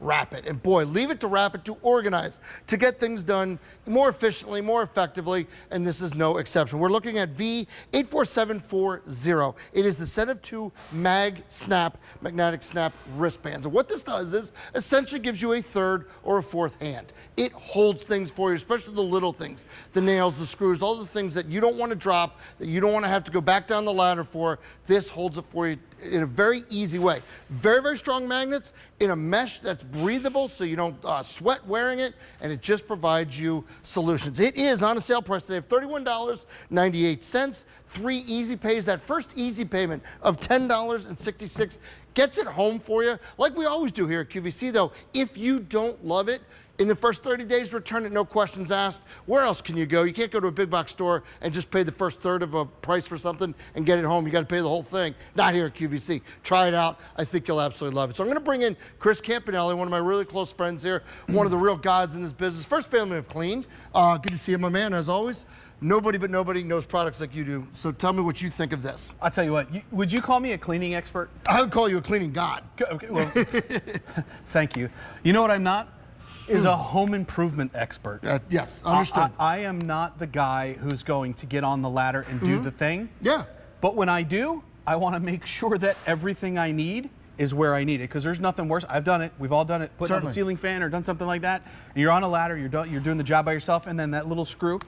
Wrap-it. And boy, leave it to Wrap-it to organize, to get things done more efficiently, more effectively, and this is no exception. We're looking at V84740. It is the set of 2 MagSnap, magnetic snap wristbands. And what this does is essentially gives you a third or a fourth hand. It holds things for you, especially the little things, the nails, the screws, all the things that you don't want to drop, that you don't want to have to go back down the ladder for. This holds it for you in a very easy way. Very, very strong magnets in a mesh that's breathable so you don't sweat wearing it, and it just provides you solutions. It is on a sale price today of $31.98. 3 easy pays. That first easy payment of $10.66 gets it home for you. Like we always do here at QVC though, if you don't love it, in the first 30 days, return it, no questions asked. Where else can you go? You can't go to a big box store and just pay the first third of a price for something and get it home. You got to pay the whole thing. Not here at QVC. Try it out. I think you'll absolutely love it. So I'm going to bring in Chris Campanelli, one of my really close friends here, one of the real gods in this business. First family I've cleaned. Good to see you, my man, as always. Nobody but nobody knows products like you do. So tell me what you think of this. I'll tell you what, would you call me a cleaning expert? I would call you a cleaning god. Okay, well, thank you. You know what I'm not? Is a home improvement expert. Yes, understood. I am not the guy who's going to get on the ladder and do the thing. Yeah. But when I do, I want to make sure that everything I need is where I need it, because there's nothing worse. I've done it. We've all done it. Putting on a ceiling fan or done something like that. And you're on a ladder. You're doing the job by yourself, and then that little screw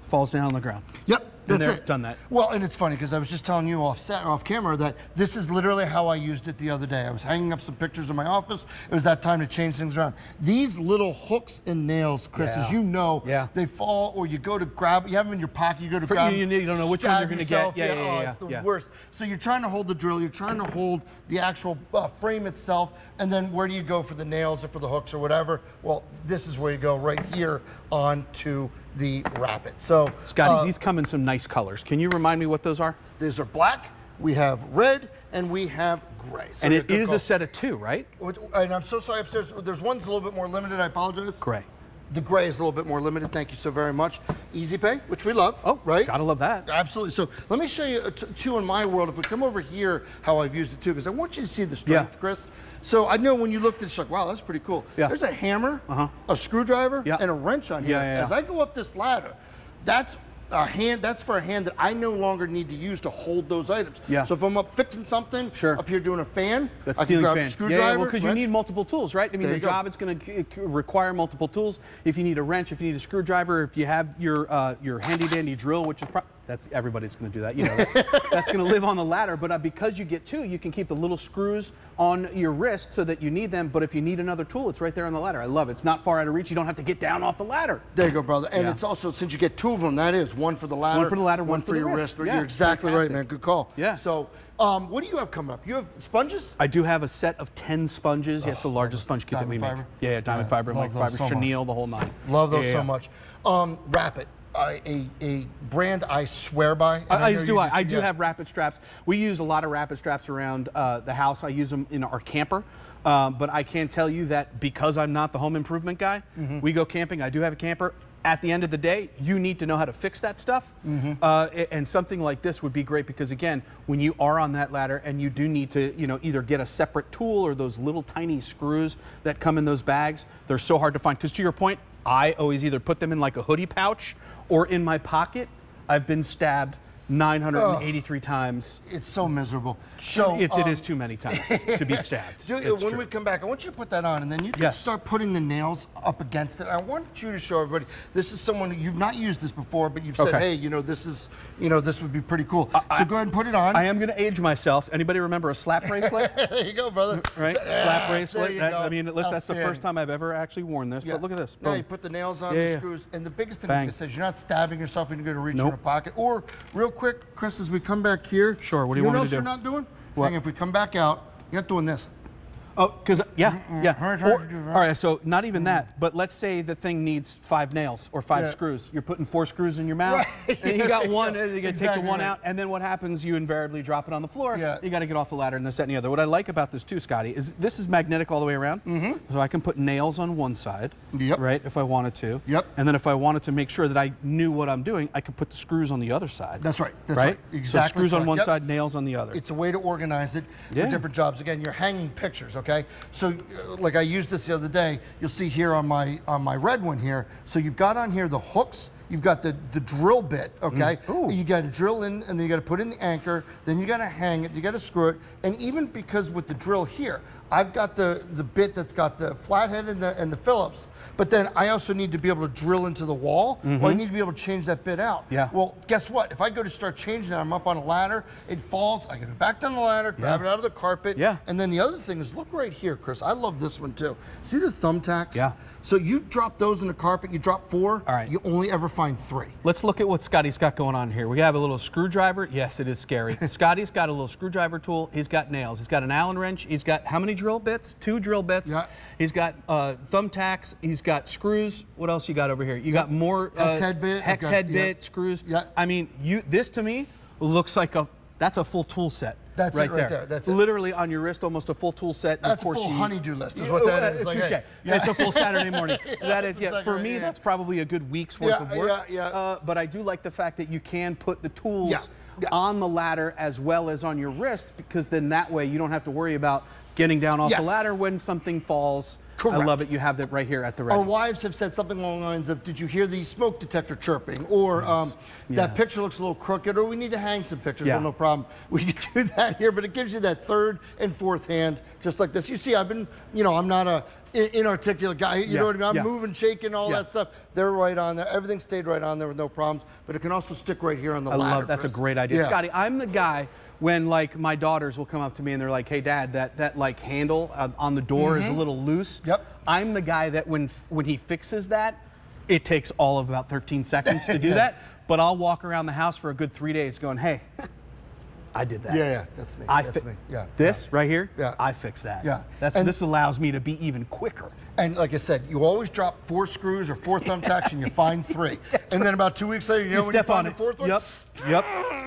falls down on the ground. Yep. That's it. Done that. Well, and it's funny because I was just telling you off camera that this is literally how I used it the other day. I was hanging up some pictures in my office. It was that time to change things around. These little hooks and nails, Chris, as you know, they fall, or you go to grab, you have them in your pocket, you go to grab them. You don't know which one you're going to get. It's the worst. So you're trying to hold the drill, you're trying to hold the actual frame itself, and then where do you go for the nails or for the hooks or whatever? Well, this is where you go, right here onto the Wrap-it. So, Scotty, these come in some nice colors. Can you remind me what those are? These are black, we have red, and we have gray. So and it is a set of 2, right? And I'm so sorry, upstairs, there's one's a little bit more limited, I apologize. Gray. The gray is a little bit more limited, thank you so very much. Easy pay, which we love, right? Gotta love that. Absolutely, so let me show you 2 in my world. If we come over here, how I've used it too, because I want you to see the strength, Chris. So I know when you looked at it, like, wow, that's pretty cool. There's a hammer, a screwdriver, and a wrench on here. As I go up this ladder, that's a hand. That's for a hand that I no longer need to use to hold those items. So if I'm up fixing something, up here doing a fan, I can grab a screwdriver. Well, because you need multiple tools, right? I mean, the job is going to require multiple tools. If you need a wrench, if you need a screwdriver, if you have your handy dandy drill, which is everybody's going to do that. You know, that's going to live on the ladder. But because you get 2, you can keep the little screws on your wrist so that you need them. But if you need another tool, it's right there on the ladder. I love it. It's not far out of reach. You don't have to get down off the ladder. There you go, brother. And it's also, since you get 2 of them, that is one for the ladder, one for your wrist. You're exactly right, man. Good call. So, what do you have coming up? You have sponges? I do have a set of 10 sponges. Yes, the largest sponge kit that we make. Diamond fiber, microfiber, chenille, the whole 9. Love those so much. Wrap-it. A brand I swear by. I do have Wrap-it straps. We use a lot of Wrap-it straps around the house. I use them in our camper. But I can tell you that because I'm not the home improvement guy, we go camping. I do have a camper. At the end of the day, you need to know how to fix that stuff. And something like this would be great because, again, when you are on that ladder and you do need to, either get a separate tool or those little tiny screws that come in those bags, they're so hard to find. Because to your point, I always either put them in like a hoodie pouch or in my pocket. I've been stabbed 983 times. It's so miserable. So it is too many times to be stabbed. When we come back, I want you to put that on, and then you can start putting the nails up against it. I want you to show everybody. This is someone you've not used this before, but you've said, hey, this is, this would be pretty cool. So go ahead and put it on. I am going to age myself. Anybody remember a slap bracelet? There you go, brother. Right, slap bracelet. I mean, that's the first time I've ever actually worn this. But look at this. Now you put the nails on, the screws, and the biggest thing is it says you're not stabbing yourself when you go to reach in your pocket. Or real quick, Chris, as we come back here. Sure, what do you want me to do? You're not doing? What? If we come back out, you're not doing this. Oh, because, all right, so not even that, but let's say the thing needs 5 nails or 5 screws. You're putting 4 screws in your mouth, and you got one, and you got to take the one out, and then what happens, you invariably drop it on the floor. You got to get off the ladder and this, that, and the other. What I like about this too, Scotty, is this is magnetic all the way around. So I can put nails on one side, right, if I wanted to. And then if I wanted to make sure that I knew what I'm doing, I could put the screws on the other side. That's right. That's right. Exactly. So screws on one side, nails on the other. It's a way to organize it for different jobs. Again, you're hanging pictures, okay? okay? So like I used this the other day, you'll see here on my red one here, so you've got on here the hooks, you've got the drill bit, okay? You got to drill in, and then you got to put in the anchor, then you got to hang it, you got to screw it, and even because with the drill here, I've got the bit that's got the flathead and the Phillips, but then I also need to be able to drill into the wall, or I need to be able to change that bit out. Yeah. Well, guess what? If I go to start changing that, I'm up on a ladder, it falls, I get it back down the ladder, grab it out of the carpet, and then the other thing is, look right here, Chris, I love this one too. See the thumbtacks? Yeah. So you drop those in the carpet, you drop 4, all right, you only ever find 3. Let's look at what Scotty's got going on here. We have a little screwdriver. Yes, it is scary. Scotty's got a little screwdriver tool. He's got nails. He's got an Allen wrench. He's got how many drill bits? 2 drill bits. Yeah. He's got thumbtacks. He's got screws. What else you got over here? You got more hex head bit. Hex head bit, screws. Yeah. I mean, this to me looks like that's a full tool set. That's right it right there. That's it. Literally on your wrist, almost a full tool set. That's a full honey-do list is what that is. Touche. Like, it's a full Saturday morning. That is, for me, that's probably a good week's worth of work. But I do like the fact that you can put the tools on the ladder as well as on your wrist, because then that way you don't have to worry about getting down off the ladder when something falls. Correct. I love it. You have that right here at the ready. Our wives have said something along the lines of, did you hear the smoke detector chirping? Or that picture looks a little crooked, or we need to hang some pictures. Well, no problem. We can do that here, but it gives you that 3rd and 4th hand, just like this. You see, I've been, I'm not a inarticulate guy. You know what I mean? I'm moving, shaking, all that stuff. They're right on there. Everything stayed right on there with no problems, but it can also stick right here on the ladder. I love, that's a great idea. Scotty, I'm the guy when like my daughters will come up to me and they're like, hey dad, that like handle on the door is a little loose. I'm the guy that when he fixes that, it takes all of about 13 seconds to do that, but I'll walk around the house for a good 3 days going, hey, I did that. That's me. That's me. This right here, I fixed that. This allows me to be even quicker. And like I said, you always drop 4 screws or 4 thumbtacks and you find 3. And then about 2 weeks later, you know when you find the 4th one?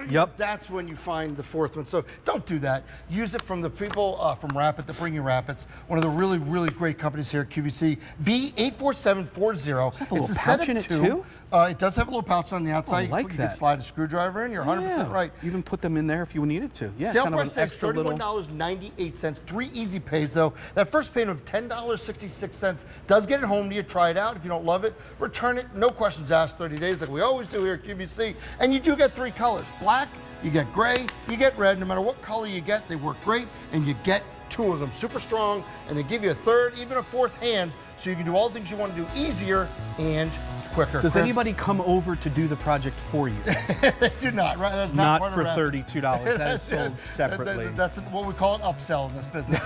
Yep. That's when you find the 4th one. So don't do that. Use it from the people from Wrap-it that bring you Wrap-its. One of the really, really great companies here at QVC. V84740. It's a pouch in it too? It does have a little pouch on the outside. I like you can slide a screwdriver in. You're 100% right. Even put them in there if you needed to. Sale price tags $31.98. 3 easy pays though. That first payment of $10.66 does get it home to you. Try it out. If you don't love it, return it. No questions asked. 30 days like we always do here at QVC. And you do get 3 colors. Black, you get gray, you get red. No matter what color you get, they work great, and you get 2 of them. Super strong, and they give you a 3rd, even a 4th hand, so you can do all the things you want to do easier and quicker. Does anybody come over to do the project for you? They do not, right? That's not for $32. That is sold separately. That's what we call an upsell in this business.